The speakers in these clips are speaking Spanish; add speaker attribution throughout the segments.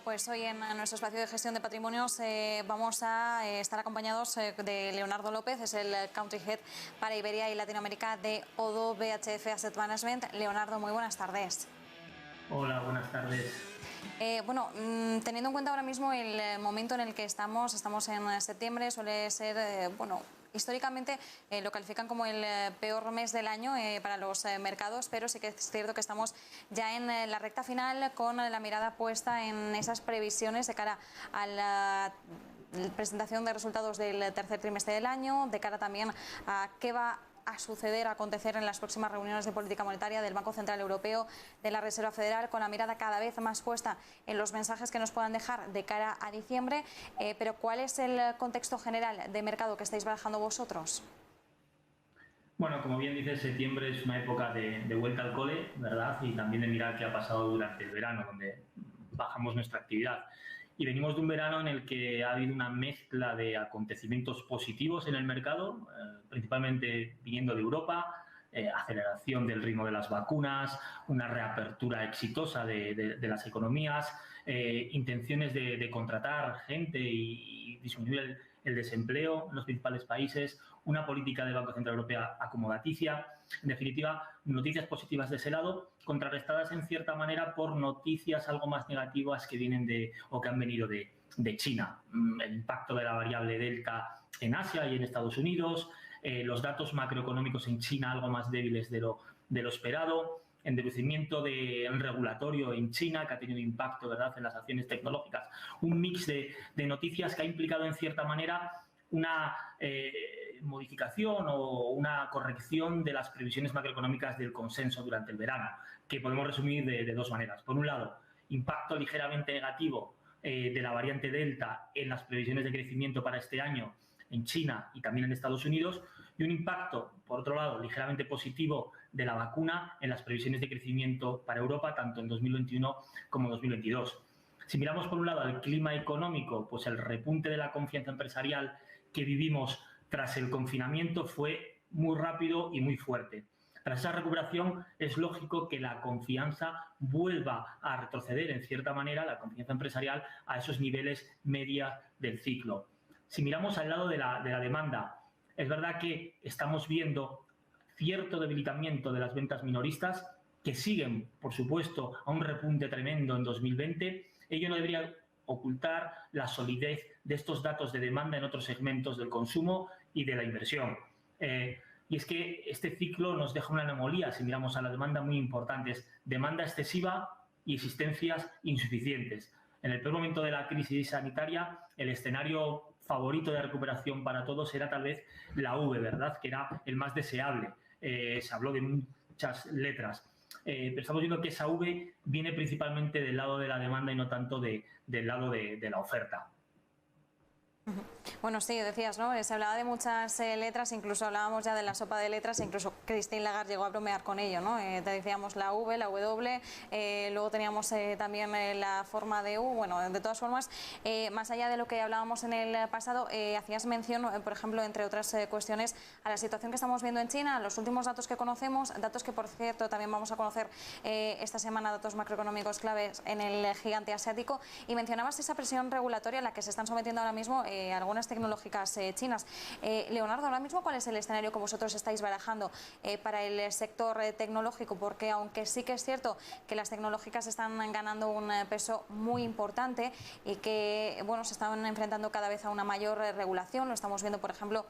Speaker 1: Pues hoy en nuestro espacio de gestión de patrimonios vamos a estar acompañados de Leonardo López, es el Country Head para Iberia y Latinoamérica de ODDO BHF Asset Management. Leonardo, muy buenas tardes.
Speaker 2: Hola, buenas tardes.
Speaker 1: Teniendo en cuenta ahora mismo el momento en el que estamos en septiembre, suele ser, históricamente lo califican como el peor mes del año para los mercados, pero sí que es cierto que estamos ya en la recta final con la mirada puesta en esas previsiones de cara a la presentación de resultados del tercer trimestre del año, de cara también a qué va a suceder, a acontecer en las próximas reuniones de política monetaria del Banco Central Europeo, de la Reserva Federal, con la mirada cada vez más puesta en los mensajes que nos puedan dejar de cara a diciembre. Pero ¿cuál es el contexto general de mercado que estáis barajando vosotros?
Speaker 2: Bueno, como bien dices, septiembre es una época de vuelta al cole, ¿verdad? Y también de mirar qué ha pasado durante el verano, donde bajamos nuestra actividad. Y venimos de un verano en el que ha habido una mezcla de acontecimientos positivos en el mercado, principalmente viniendo de Europa, aceleración del ritmo de las vacunas, una reapertura exitosa de las economías, intenciones de contratar gente y disminuir el desempleo en los principales países, una política del Banco Central Europeo acomodaticia. En definitiva, noticias positivas de ese lado, contrarrestadas en cierta manera por noticias algo más negativas que vienen o que han venido de China. El impacto de la variable Delta en Asia y en Estados Unidos, los datos macroeconómicos en China algo más débiles de lo esperado, endurecimiento del regulatorio en China, que ha tenido impacto, ¿verdad?, en las acciones tecnológicas. Un mix de noticias que ha implicado, en cierta manera, una modificación o una corrección de las previsiones macroeconómicas del consenso durante el verano, que podemos resumir de dos maneras. Por un lado, impacto ligeramente negativo de la variante Delta en las previsiones de crecimiento para este año en China y también en Estados Unidos, y un impacto, por otro lado, ligeramente positivo de la vacuna en las previsiones de crecimiento para Europa, tanto en 2021 como en 2022. Si miramos, por un lado, al clima económico, pues el repunte de la confianza empresarial que vivimos tras el confinamiento fue muy rápido y muy fuerte. Tras esa recuperación es lógico que la confianza vuelva a retroceder, en cierta manera, la confianza empresarial a esos niveles media del ciclo. Si miramos al lado de la demanda, es verdad que estamos viendo cierto debilitamiento de las ventas minoristas, que siguen, por supuesto, a un repunte tremendo en 2020. Ello no debería ocultar la solidez de estos datos de demanda en otros segmentos del consumo y de la inversión. Y es que este ciclo nos deja una anomalía, si miramos a la demanda, muy importantes: demanda excesiva y existencias insuficientes. En el peor momento de la crisis sanitaria, el escenario favorito de recuperación para todos era tal vez la V, ¿verdad?, que era el más deseable. Se habló de muchas letras. Pero estamos viendo que esa V viene principalmente del lado de la demanda y no tanto del lado de la oferta.
Speaker 1: Bueno, sí, decías, ¿no? Se hablaba de muchas letras, incluso hablábamos ya de la sopa de letras, incluso Christine Lagarde llegó a bromear con ello, ¿no? Te decíamos la V, la W, luego teníamos también la forma de U. Bueno, de todas formas, más allá de lo que hablábamos en el pasado, hacías mención, por ejemplo, entre otras cuestiones, a la situación que estamos viendo en China, a los últimos datos que conocemos, datos que, por cierto, también vamos a conocer esta semana, datos macroeconómicos claves en el gigante asiático, y mencionabas esa presión regulatoria a la que se están sometiendo ahora mismo algunas tecnológicas chinas. Leonardo, ahora mismo, ¿cuál es el escenario que vosotros estáis barajando para el sector tecnológico? Porque aunque sí que es cierto que las tecnológicas están ganando un peso muy importante y que, bueno, se están enfrentando cada vez a una mayor regulación, lo estamos viendo, por ejemplo,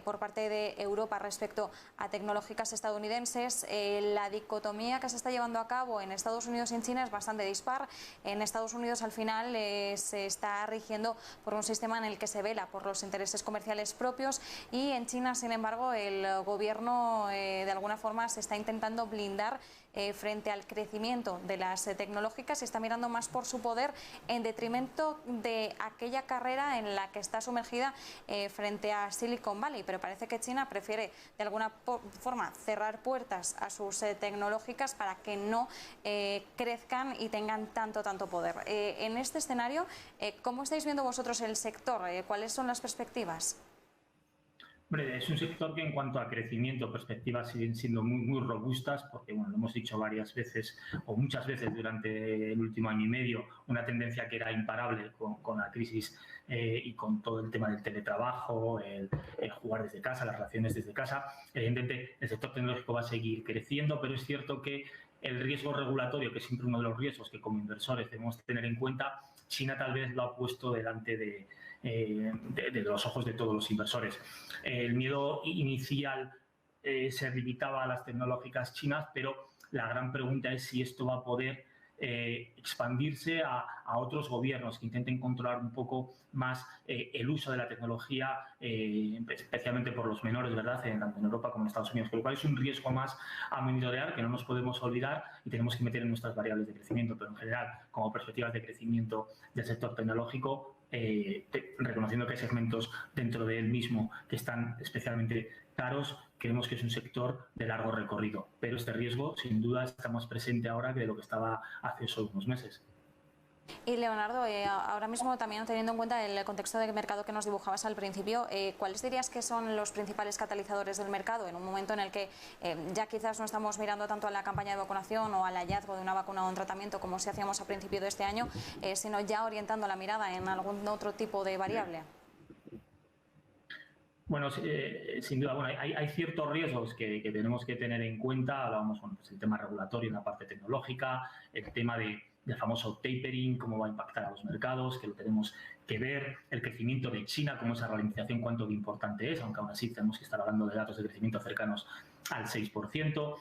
Speaker 1: por parte de Europa respecto a tecnológicas estadounidenses, la dicotomía que se está llevando a cabo en Estados Unidos y en China es bastante dispar. En Estados Unidos, al final, se está rigiendo por un sistema en el que se vela por los intereses comerciales propios, y en China, sin embargo, el gobierno de alguna forma se está intentando blindar frente al crecimiento de las tecnológicas y está mirando más por su poder en detrimento de aquella carrera en la que está sumergida frente a Silicon Valley. Pero parece que China prefiere de alguna forma cerrar puertas a sus tecnológicas para que no crezcan y tengan tanto poder. En este escenario, ¿cómo estáis viendo vosotros el sector? ¿Cuáles son las perspectivas?
Speaker 2: Hombre, es un sector que en cuanto a crecimiento, perspectivas siguen siendo muy robustas, porque bueno, lo hemos dicho varias veces o muchas veces durante el último año y medio, una tendencia que era imparable con la crisis y con todo el tema del teletrabajo, el jugar desde casa, las relaciones desde casa. Evidentemente, el sector tecnológico va a seguir creciendo, pero es cierto que el riesgo regulatorio, que es siempre uno de los riesgos que como inversores debemos tener en cuenta, China tal vez lo ha puesto delante de los ojos de todos los inversores. El miedo inicial se limitaba a las tecnológicas chinas, pero la gran pregunta es si esto va a poder expandirse a otros gobiernos que intenten controlar un poco más el uso de la tecnología, especialmente por los menores, ¿verdad?, tanto en Europa como en Estados Unidos, con lo cual es un riesgo más a monitorear que no nos podemos olvidar y tenemos que meter en nuestras variables de crecimiento, pero en general, como perspectivas de crecimiento del sector tecnológico, reconociendo que hay segmentos dentro de él mismo que están especialmente caros, creemos que es un sector de largo recorrido, pero este riesgo sin duda está más presente ahora que de lo que estaba hace solo unos meses.
Speaker 1: Y Leonardo, ahora mismo también teniendo en cuenta el contexto de mercado que nos dibujabas al principio, ¿cuáles dirías que son los principales catalizadores del mercado en un momento en el que ya quizás no estamos mirando tanto a la campaña de vacunación o al hallazgo de una vacuna o un tratamiento como si hacíamos a principio de este año, sino ya orientando la mirada en algún otro tipo de variable?
Speaker 2: Bueno, sin duda, bueno, hay ciertos riesgos que tenemos que tener en cuenta. Hablábamos, bueno, pues el tema regulatorio en la parte tecnológica, el tema del famoso tapering, cómo va a impactar a los mercados, que lo tenemos que ver, el crecimiento de China, cómo esa ralentización, cuánto de importante es, aunque aún así tenemos que estar hablando de datos de crecimiento cercanos al 6%.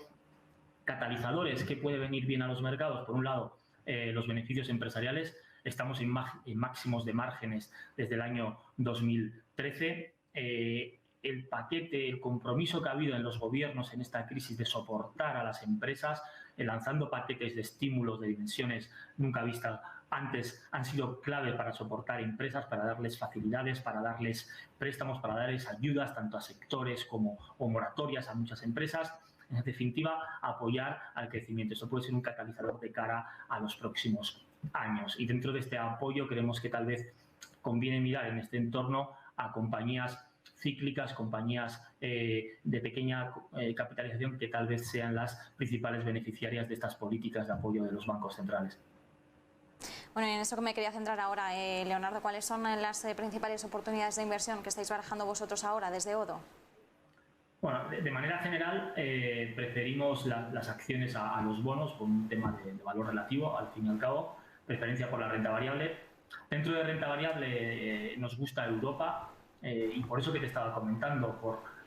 Speaker 2: Catalizadores, ¿qué puede venir bien a los mercados? Por un lado, los beneficios empresariales. Estamos en máximos de márgenes desde el año 2013. El paquete, el compromiso que ha habido en los gobiernos en esta crisis de soportar a las empresas, lanzando paquetes de estímulos de dimensiones nunca vistas antes, han sido clave para soportar empresas, para darles facilidades, para darles préstamos, para darles ayudas tanto a sectores como o moratorias a muchas empresas. En definitiva, apoyar al crecimiento. Eso puede ser un catalizador de cara a los próximos años. Y dentro de este apoyo creemos que tal vez conviene mirar en este entorno a compañías cíclicas, compañías de pequeña capitalización que tal vez sean las principales beneficiarias de estas políticas de apoyo de los bancos centrales.
Speaker 1: Bueno, y en eso que me quería centrar ahora, Leonardo, ¿cuáles son las principales oportunidades de inversión que estáis barajando vosotros ahora desde Odo?
Speaker 2: Bueno, de manera general preferimos las acciones a los bonos por un tema de valor relativo, al fin y al cabo, preferencia por la renta variable. Dentro de renta variable nos gusta Europa y por eso que te estaba comentando,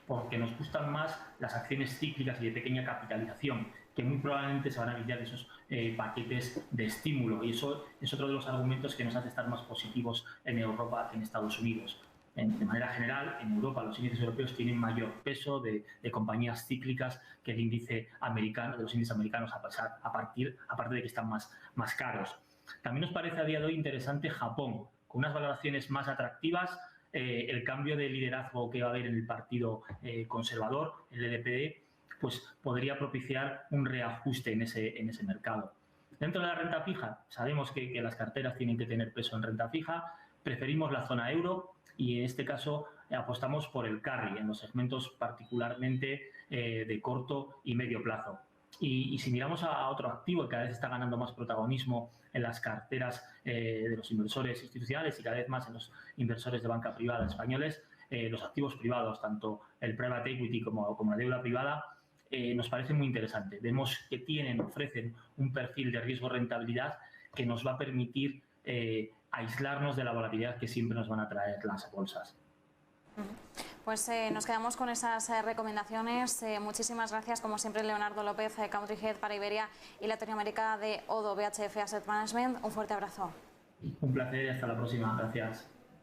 Speaker 2: porque nos gustan más las acciones cíclicas y de pequeña capitalización, que muy probablemente se van a beneficiar de esos paquetes de estímulo, y eso es otro de los argumentos que nos hace estar más positivos en Europa que en Estados Unidos. De manera general, en Europa los índices europeos tienen mayor peso de compañías cíclicas que el índice americano, de los índices americanos, aparte de que están más caros. También nos parece a día de hoy interesante Japón, con unas valoraciones más atractivas, el cambio de liderazgo que va a haber en el partido conservador, el LDPD, pues podría propiciar un reajuste en ese mercado. Dentro de la renta fija, sabemos que las carteras tienen que tener peso en renta fija, preferimos la zona euro y en este caso apostamos por el carry en los segmentos particularmente de corto y medio plazo. Y si miramos a otro activo que cada vez está ganando más protagonismo en las carteras de los inversores institucionales y cada vez más en los inversores de banca privada españoles, los activos privados, tanto el private equity como la deuda privada, nos parece muy interesante. Vemos que ofrecen un perfil de riesgo-rentabilidad que nos va a permitir aislarnos de la volatilidad que siempre nos van a traer las bolsas.
Speaker 1: Pues nos quedamos con esas recomendaciones. Muchísimas gracias, como siempre, Leonardo López, Country Head para Iberia y Latinoamérica de Odo BHF Asset Management. Un fuerte abrazo.
Speaker 2: Un placer y hasta la próxima. Gracias.